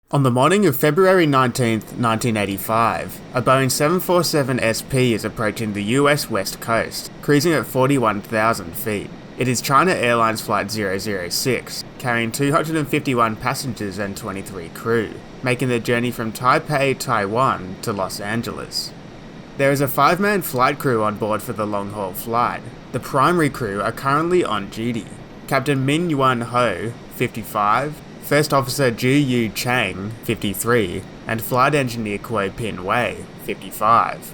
On the morning of February 19, 1985, a Boeing 747 SP is approaching the US West Coast, cruising at 41,000 feet. It is China Airlines Flight 006, carrying 251 passengers and 23 crew, making the journey from Taipei, Taiwan to Los Angeles. There is a 5-man flight crew on board for the long-haul flight. The primary crew are currently on duty. Captain Min Yuan Ho, 55, First Officer Ju Yu Chang, 53, and Flight Engineer Kuo Pin Wei, 55.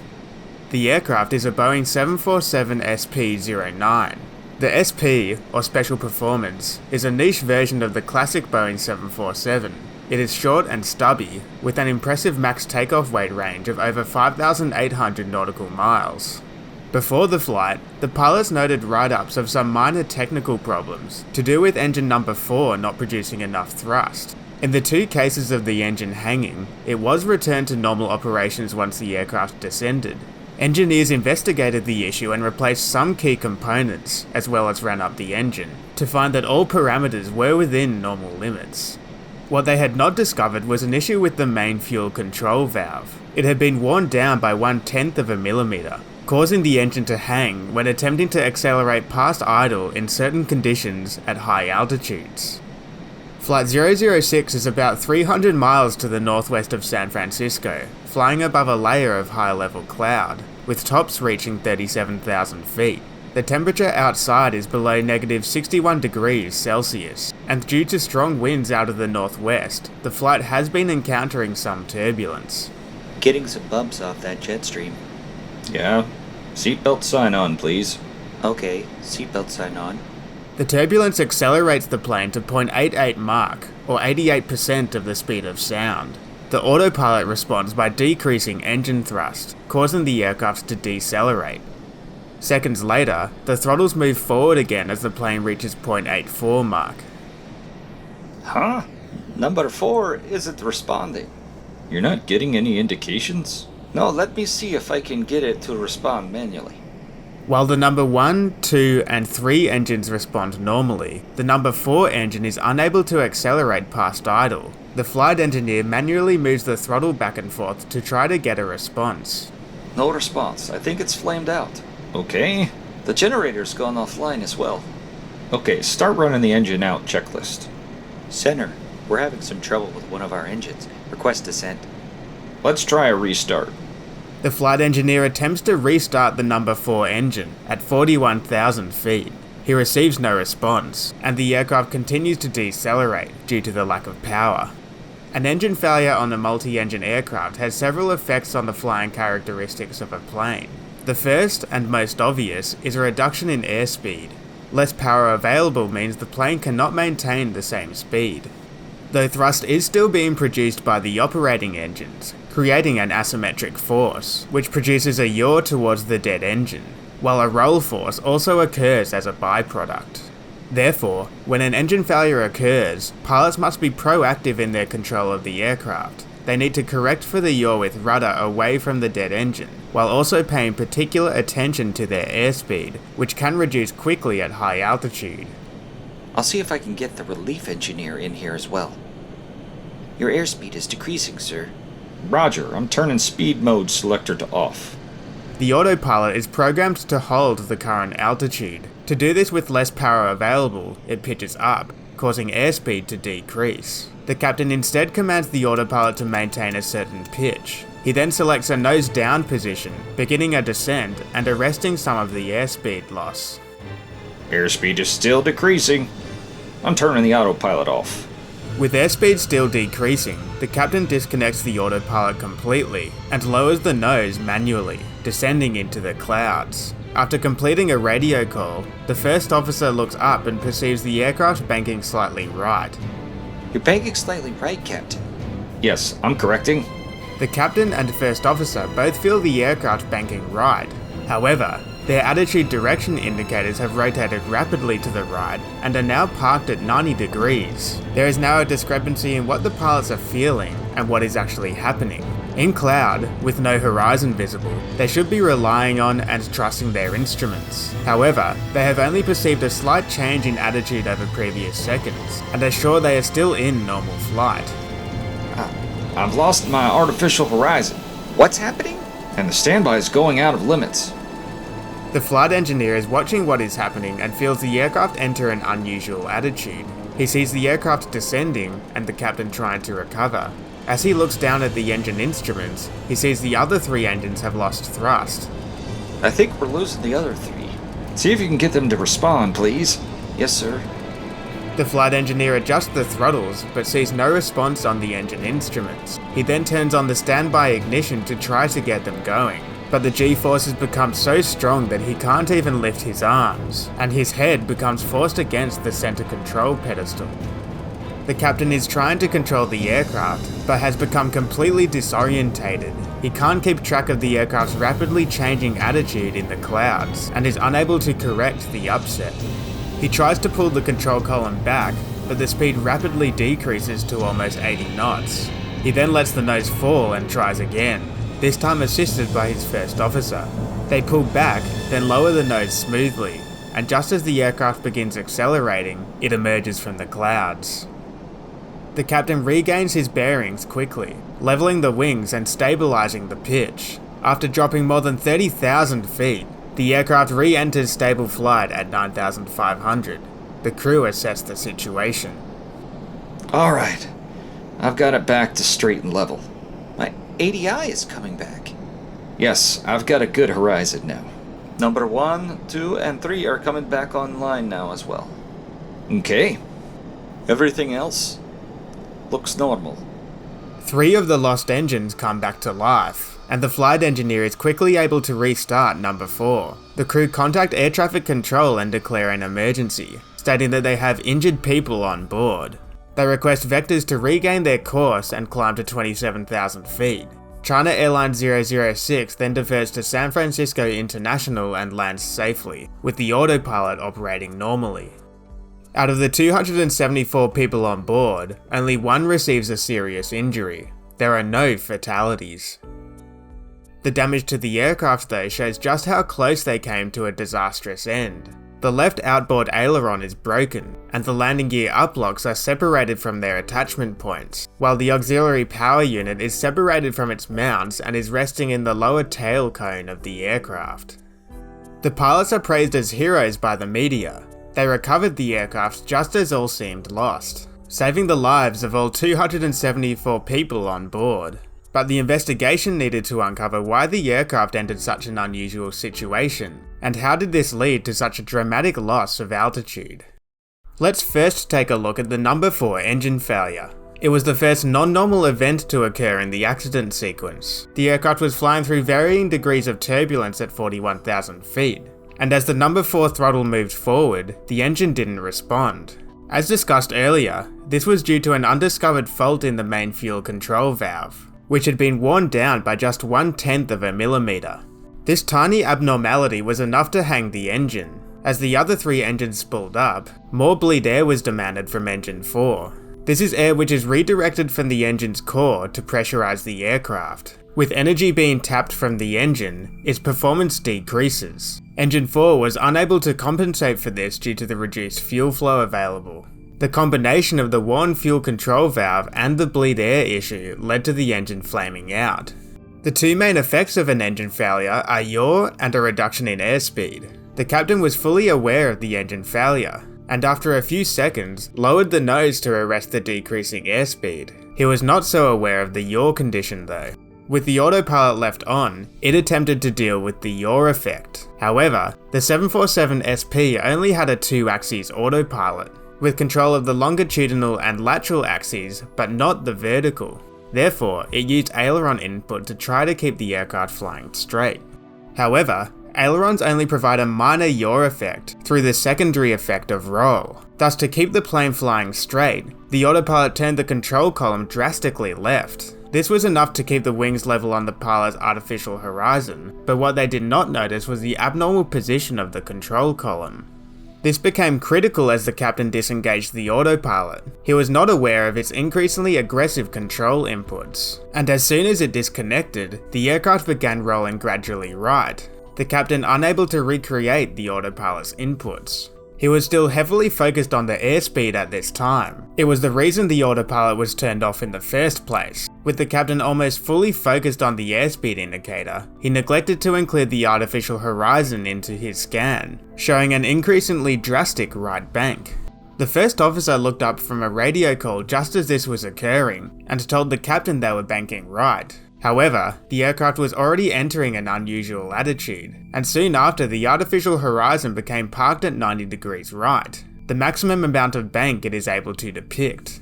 The aircraft is a Boeing 747 SP-09. The SP, or Special Performance, is a niche version of the classic Boeing 747. It is short and stubby, with an impressive max takeoff weight range of over 5,800 nautical miles. Before the flight, the pilots noted write-ups of some minor technical problems to do with engine number 4 not producing enough thrust. In the 2 cases of the engine hanging, it was returned to normal operations once the aircraft descended. Engineers investigated the issue and replaced some key components, as well as ran up the engine, to find that all parameters were within normal limits. What they had not discovered was an issue with the main fuel control valve. It had been worn down by 1/10 of a millimeter, causing the engine to hang when attempting to accelerate past idle in certain conditions at high altitudes. Flight 006 is about 300 miles to the northwest of San Francisco, flying above a layer of high-level cloud, with tops reaching 37,000 feet. The temperature outside is below -61 degrees Celsius, and due to strong winds out of the northwest, the flight has been encountering some turbulence. Getting some bumps off that jet stream. Yeah. Seatbelt sign on, please. Okay, seatbelt sign on. The turbulence accelerates the plane to 0.88 Mach, or 88% of the speed of sound. The autopilot responds by decreasing engine thrust, causing the aircraft to decelerate. Seconds later, the throttles move forward again as the plane reaches 0.84 Mach. Huh? Number 4 isn't responding. You're not getting any indications? No, let me see if I can get it to respond manually. While the number 1, 2, and 3 engines respond normally, the number 4 engine is unable to accelerate past idle. The flight engineer manually moves the throttle back and forth to try to get a response. No response. I think it's flamed out. Okay. The generator's gone offline as well. Okay, start running the engine out checklist. Center, we're having some trouble with one of our engines. Request descent. Let's try a restart. The flight engineer attempts to restart the number 4 engine at 41,000 feet. He receives no response, and the aircraft continues to decelerate due to the lack of power. An engine failure on a multi-engine aircraft has several effects on the flying characteristics of a plane. The first, and most obvious, is a reduction in airspeed. Less power available means the plane cannot maintain the same speed. Though thrust is still being produced by the operating engines, creating an asymmetric force, which produces a yaw towards the dead engine, while a roll force also occurs as a byproduct. Therefore, when an engine failure occurs, pilots must be proactive in their control of the aircraft. They need to correct for the yaw with rudder away from the dead engine, while also paying particular attention to their airspeed, which can reduce quickly at high altitude. I'll see if I can get the relief engineer in here as well. Your airspeed is decreasing, sir. Roger, I'm turning speed mode selector to off. The autopilot is programmed to hold the current altitude. To do this with less power available, it pitches up, causing airspeed to decrease. The captain instead commands the autopilot to maintain a certain pitch. He then selects a nose down position, beginning a descent and arresting some of the airspeed loss. Airspeed is still decreasing. I'm turning the autopilot off. With airspeed still decreasing, the captain disconnects the autopilot completely and lowers the nose manually, descending into the clouds. After completing a radio call, the first officer looks up and perceives the aircraft banking slightly right. You're banking slightly right, Captain. Yes, I'm correcting. The captain and first officer both feel the aircraft banking right. However, their attitude direction indicators have rotated rapidly to the right and are now parked at 90 degrees. There is now a discrepancy in what the pilots are feeling and what is actually happening. In cloud, with no horizon visible, they should be relying on and trusting their instruments. However, they have only perceived a slight change in attitude over previous seconds, and are sure they are still in normal flight. I've lost my artificial horizon, What's happening? and the standby is going out of limits. The flight engineer is watching what is happening and feels the aircraft enter an unusual attitude. He sees the aircraft descending and the captain trying to recover. As he looks down at the engine instruments, he sees the other 3 engines have lost thrust. I think we're losing the other 3. See if you can get them to respond, please. Yes, sir. The flight engineer adjusts the throttles, but sees no response on the engine instruments. He then turns on the standby ignition to try to get them going, but the G-forces become so strong that he can't even lift his arms, and his head becomes forced against the center control pedestal. The captain is trying to control the aircraft, but has become completely disorientated. He can't keep track of the aircraft's rapidly changing attitude in the clouds, and is unable to correct the upset. He tries to pull the control column back, but the speed rapidly decreases to almost 80 knots. He then lets the nose fall and tries again, this time assisted by his first officer. They pull back, then lower the nose smoothly, and just as the aircraft begins accelerating, it emerges from the clouds. The captain regains his bearings quickly, leveling the wings and stabilizing the pitch. After dropping more than 30,000 feet, the aircraft re-enters stable flight at 9,500. The crew assess the situation. Alright, I've got it back to straight and level. My ADI is coming back. Yes, I've got a good horizon now. Number 1, 2, and 3 are coming back online now as well. Okay. Everything else looks normal. 3 of the lost engines come back to life, and the flight engineer is quickly able to restart number 4. The crew contact air traffic control and declare an emergency, stating that they have injured people on board. They request vectors to regain their course and climb to 27,000 feet. China Airlines 006 then diverts to San Francisco International and lands safely, with the autopilot operating normally. Out of the 274 people on board, only 1 receives a serious injury. There are no fatalities. The damage to the aircraft though shows just how close they came to a disastrous end. The left outboard aileron is broken, and the landing gear uplocks are separated from their attachment points, while the auxiliary power unit is separated from its mounts and is resting in the lower tail cone of the aircraft. The pilots are praised as heroes by the media. They recovered the aircraft just as all seemed lost, saving the lives of all 274 people on board. But the investigation needed to uncover why the aircraft entered such an unusual situation, and how did this lead to such a dramatic loss of altitude. Let's first take a look at the number 4 engine failure. It was the first non-normal event to occur in the accident sequence. The aircraft was flying through varying degrees of turbulence at 41,000 feet, and as the number 4 throttle moved forward, the engine didn't respond. As discussed earlier, this was due to an undiscovered fault in the main fuel control valve, which had been worn down by just 1/10 of a millimeter. This tiny abnormality was enough to hang the engine. As the other 3 engines spooled up, more bleed air was demanded from engine 4. This is air which is redirected from the engine's core to pressurize the aircraft. With energy being tapped from the engine, its performance decreases. Engine 4 was unable to compensate for this due to the reduced fuel flow available. The combination of the worn fuel control valve and the bleed air issue led to the engine flaming out. The 2 main effects of an engine failure are yaw and a reduction in airspeed. The captain was fully aware of the engine failure, and after a few seconds, lowered the nose to arrest the decreasing airspeed. He was not so aware of the yaw condition though. With the autopilot left on, it attempted to deal with the yaw effect. However, the 747 SP only had a 2-axis autopilot, with control of the longitudinal and lateral axes, but not the vertical. Therefore, it used aileron input to try to keep the aircraft flying straight. However, ailerons only provide a minor yaw effect through the secondary effect of roll. Thus, to keep the plane flying straight, the autopilot turned the control column drastically left. This was enough to keep the wings level on the pilot's artificial horizon, but what they did not notice was the abnormal position of the control column. This became critical as the captain disengaged the autopilot. He was not aware of its increasingly aggressive control inputs, and as soon as it disconnected, the aircraft began rolling gradually right, the captain unable to recreate the autopilot's inputs. He was still heavily focused on the airspeed at this time. It was the reason the autopilot was turned off in the first place. With the captain almost fully focused on the airspeed indicator, he neglected to include the artificial horizon into his scan, showing an increasingly drastic right bank. The first officer looked up from a radio call just as this was occurring, and told the captain they were banking right. However, the aircraft was already entering an unusual attitude, and soon after the artificial horizon became parked at 90 degrees right, the maximum amount of bank it is able to depict.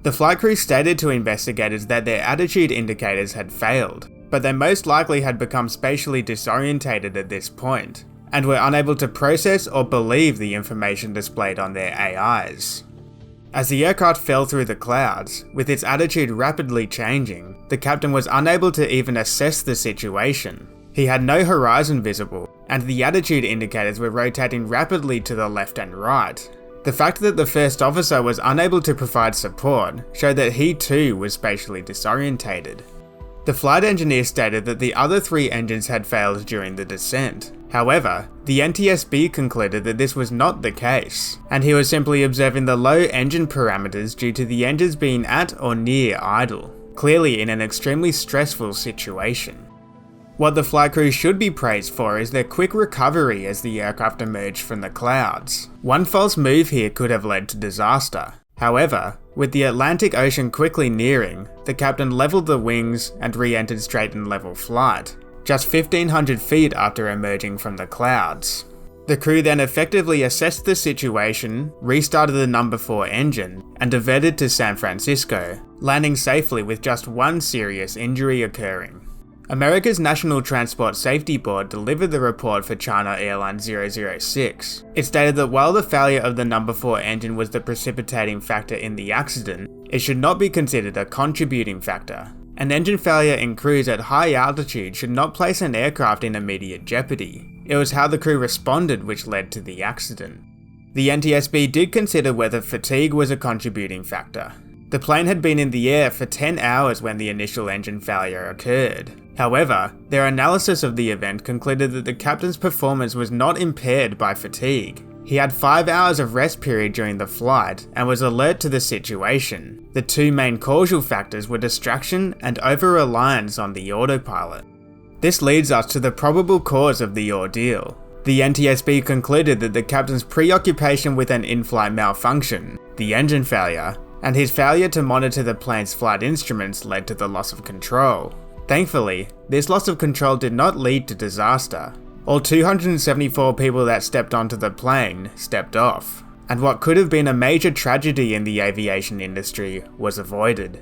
The flight crew stated to investigators that their attitude indicators had failed, but they most likely had become spatially disorientated at this point, and were unable to process or believe the information displayed on their AIs. As the aircraft fell through the clouds, with its attitude rapidly changing, the captain was unable to even assess the situation. He had no horizon visible, and the attitude indicators were rotating rapidly to the left and right. The fact that the first officer was unable to provide support showed that he too was spatially disorientated. The flight engineer stated that the other 3 engines had failed during the descent. However, the NTSB concluded that this was not the case, and he was simply observing the low engine parameters due to the engines being at or near idle, clearly in an extremely stressful situation. What the flight crew should be praised for is their quick recovery as the aircraft emerged from the clouds. One false move here could have led to disaster. However, with the Atlantic Ocean quickly nearing, the captain leveled the wings and re-entered straight and level flight, just 1,500 feet after emerging from the clouds. The crew then effectively assessed the situation, restarted the number 4 engine, and diverted to San Francisco, landing safely with just one serious injury occurring. America's National Transport Safety Board delivered the report for China Airlines 006. It stated that while the failure of the number 4 engine was the precipitating factor in the accident, it should not be considered a contributing factor. An engine failure in cruise at high altitude should not place an aircraft in immediate jeopardy. It was how the crew responded which led to the accident. The NTSB did consider whether fatigue was a contributing factor. The plane had been in the air for 10 hours when the initial engine failure occurred. However, their analysis of the event concluded that the captain's performance was not impaired by fatigue. He had 5 hours of rest period during the flight and was alert to the situation. The 2 main causal factors were distraction and over-reliance on the autopilot. This leads us to the probable cause of the ordeal. The NTSB concluded that the captain's preoccupation with an in-flight malfunction, the engine failure, and his failure to monitor the plane's flight instruments led to the loss of control. Thankfully, this loss of control did not lead to disaster. All 274 people that stepped onto the plane stepped off, and what could have been a major tragedy in the aviation industry was avoided.